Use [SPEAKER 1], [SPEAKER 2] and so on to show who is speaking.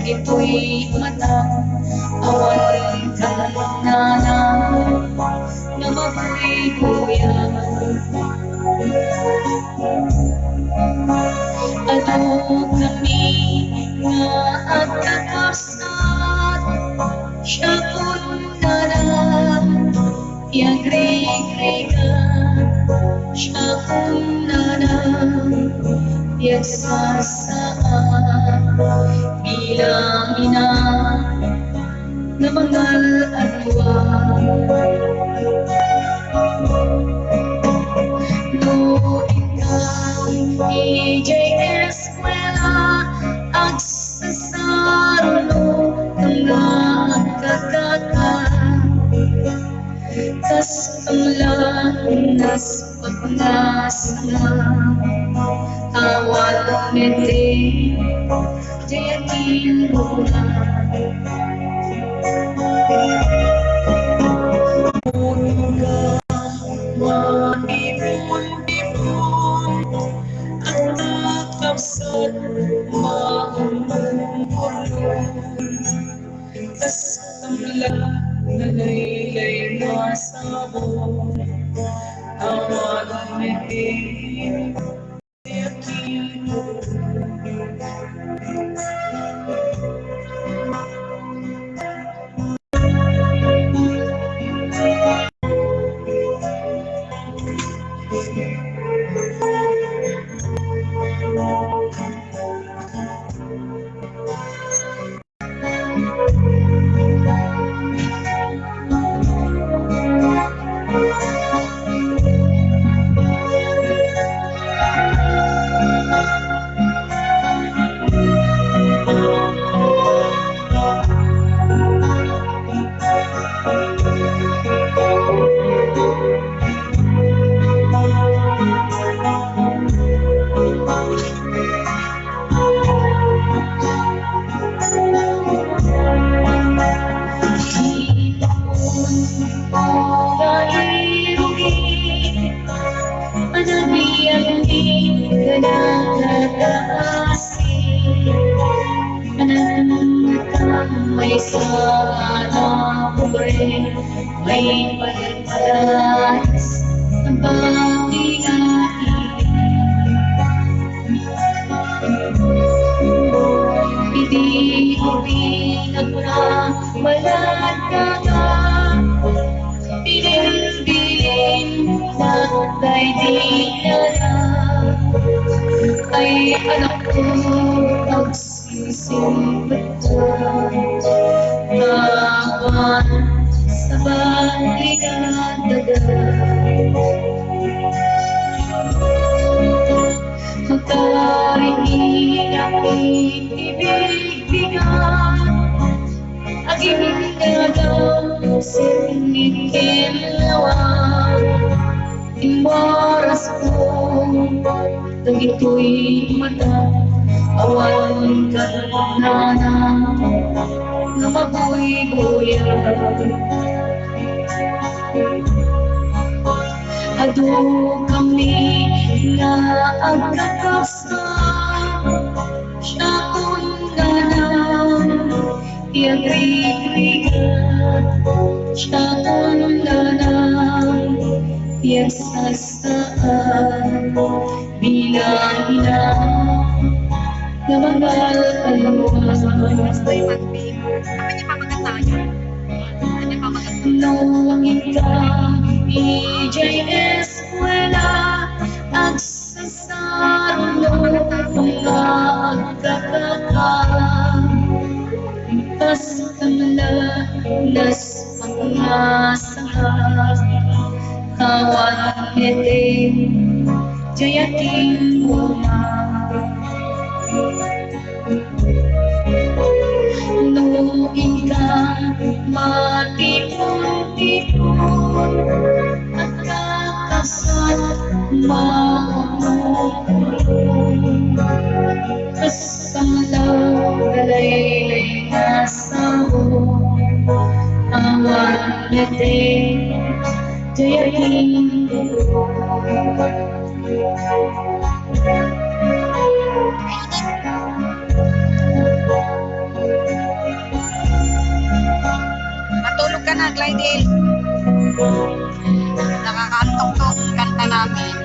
[SPEAKER 1] Ito'y matang awan ka na na mabuhay-buyan. Ano kami nga at kakasat, siya kung nanang yagrig-rigan, siya kung nanang yagsasaan bilang ina na mangal at luwag. No ikaw ijay eskwela ag sasaruno kang kakaka kas kamlan nas pagnas na awal mete jayakin mula mula wanipun-ipun at nakapsat maumulun kas kamlan na laylay masabon awal mete sana pobre may palpalas ng paghihain. Hindi ko pinagmamalat ka na, pinilbilin na kay di na lang. Ay anak ko, pagsisimbat ka, kawan sa bahay na dagat. Magkain aking ibigbigan, aking gagawin sinikilawan. Imbaras ko, nang ito'y mata, awan ka na na mabuy-buyan. Ado kami na agkakasal, siya kung nanang iyagrigan, siya kung nanang iyagsasaan, bilang ina na mahal kaluan. Nung ikaw EJS wala at sa sarong mga agkakakal, pas kamalalas pangasahas, kawan ete jayating umang. Nung ikaw matipon-tipon at kakasal maunong, kasalaw galaylay na sawong, awan ete jayating
[SPEAKER 2] Matulog ka na, Glidel. Nakakantok tong kanta namin.